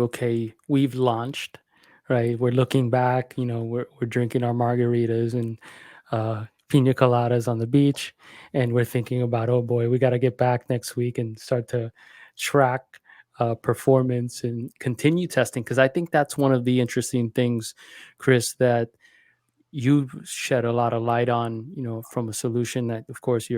okay, we've launched, right? We're looking back, we're drinking our margaritas and pina coladas on the beach, and we're thinking about, oh boy, we got to get back next week and start to track performance and continue testing. Because I think that's one of the interesting things, Chris, that you shed a lot of light on, from a solution that, of course,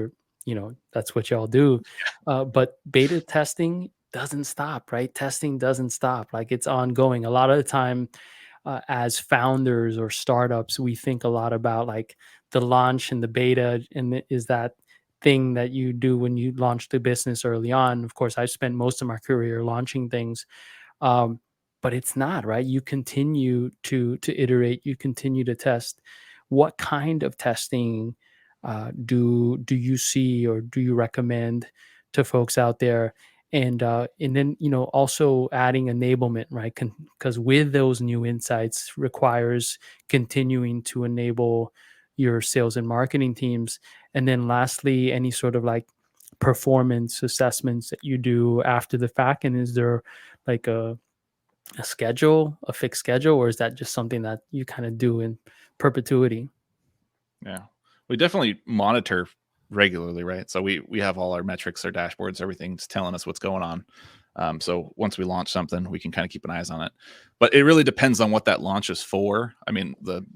that's what y'all do. But beta testing doesn't stop, right? Testing doesn't stop. Like it's ongoing. A lot of the time, as founders or startups, we think a lot about like the launch and the beta, and is that thing that you do when you launch the business early on. Of course, I spent most of my career launching things, um, but it's not, right. You continue to iterate, you continue to test. What kind of testing do you see, or do you recommend to folks out there? And then, also adding enablement, right? Because with those new insights requires continuing to enable your sales and marketing teams. And then lastly, any sort of like performance assessments that you do after the fact. And is there like a schedule, a fixed schedule, or is that just something that you kind of do in perpetuity? Yeah. We definitely monitor regularly, right? So we have all our metrics, our dashboards, everything's telling us what's going on. So once we launch something, we can kind of keep an eyes on it. But it really depends on what that launch is for. I mean, the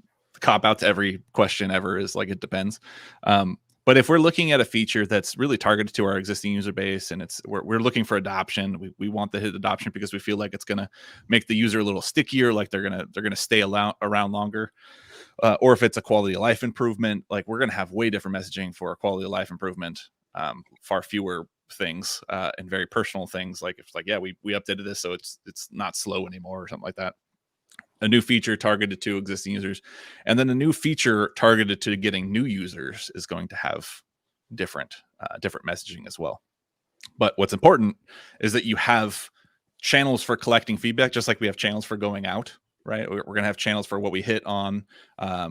cop out to every question ever is like it depends. But if we're looking at a feature that's really targeted to our existing user base, and we're looking for adoption, we want the hit adoption because we feel like it's going to make the user a little stickier, like they're gonna stay around longer. Or if it's a quality of life improvement, like we're going to have way different messaging for a quality of life improvement, far fewer things and very personal things. Like if it's like, yeah, we updated this so it's not slow anymore or something like that. A new feature targeted to existing users, and then a new feature targeted to getting new users is going to have different messaging as well. But what's important is that you have channels for collecting feedback, just like we have channels for going out, right? We're going to have channels for what we hit on, a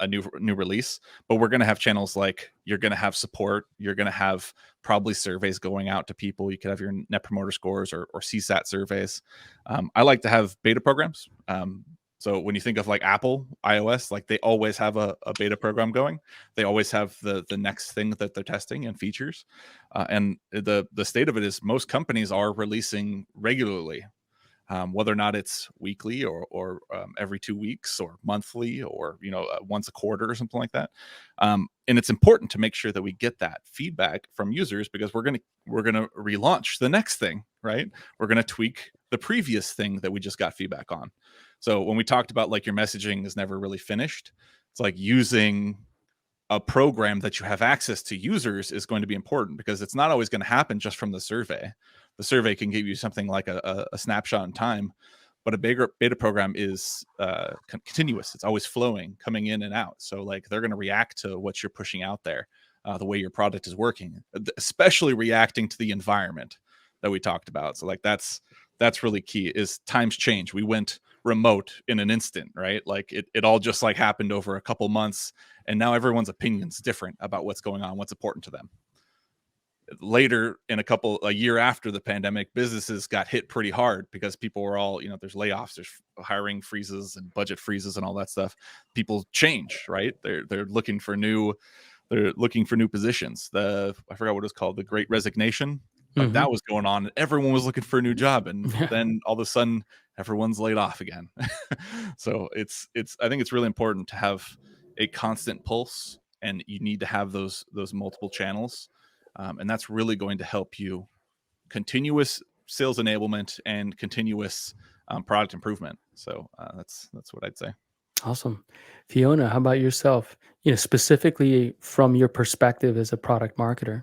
new release, but we're going to have channels like you're going to have support. You're going to have probably surveys going out to people. You could have your net promoter scores or CSAT surveys. I like to have beta programs. So when you think of like Apple iOS, like they always have a beta program going. They always have the next thing that they're testing and features. And the state of it is most companies are releasing regularly, whether or not it's weekly or every 2 weeks or monthly or once a quarter or something like that. And it's important to make sure that we get that feedback from users because we're gonna relaunch the next thing, right? We're gonna tweak the previous thing that we just got feedback on. So when we talked about like your messaging is never really finished, it's like using a program that you have access to users is going to be important because it's not always going to happen just from the survey. The survey can give you something like a snapshot in time, but a bigger beta program is continuous. It's always flowing, coming in and out. So like they're going to react to what you're pushing out there, the way your product is working, especially reacting to the environment that we talked about. So like that's really key. Is times change. We went remote in an instant, right? Like it all just like happened over a couple months, and now everyone's opinion's different about what's going on, what's important to them. Later in a year after the pandemic, businesses got hit pretty hard because people were all, there's layoffs, there's hiring freezes and budget freezes and all that stuff. People change, right? They're looking for new positions. I forgot what it was called, the Great Resignation. Like Hmm. that was going on, and everyone was looking for a new job, and then all of a sudden, everyone's laid off again. So it's I think it's really important to have a constant pulse, and you need to have those multiple channels, and that's really going to help you continuous sales enablement and continuous product improvement. So that's what I'd say. Awesome. Fiona, how about yourself? Specifically from your perspective as a product marketer.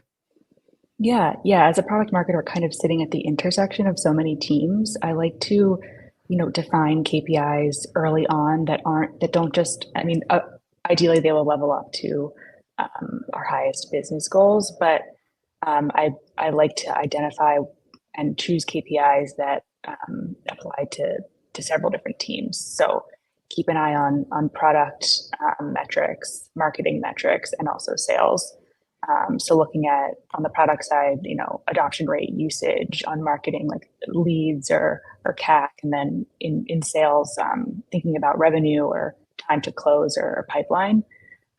Yeah, yeah. As a product marketer, kind of sitting at the intersection of so many teams, I like to, define KPIs early on that don't just, ideally they will level up to our highest business goals, but I like to identify and choose KPIs that apply to several different teams. So keep an eye on product metrics, marketing metrics, and also sales. So looking at on the product side, adoption rate, usage, on marketing, like leads or CAC, and then in sales, thinking about revenue or time to close or pipeline.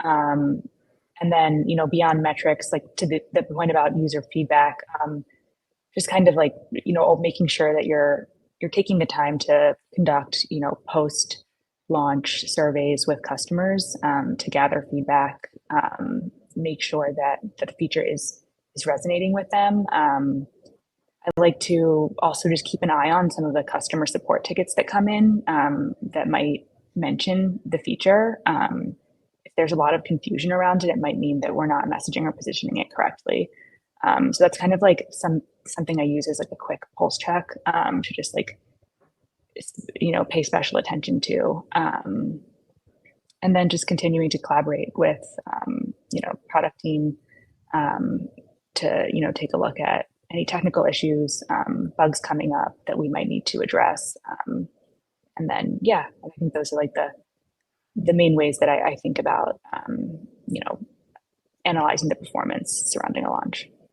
And then, beyond metrics, like to the point about user feedback, just kind of like, making sure that you're taking the time to conduct, post launch surveys with customers, to gather feedback, make sure that the feature is resonating with them. I like to also just keep an eye on some of the customer support tickets that come in, that might mention the feature. If there's a lot of confusion around it, it might mean that we're not messaging or positioning it correctly. So that's kind of like something I use as like a quick pulse check, to just like, pay special attention to. And then just continuing to collaborate with, product team, to, take a look at any technical issues, bugs coming up that we might need to address. And then, yeah, I think those are like the main ways that I think about, analyzing the performance surrounding a launch.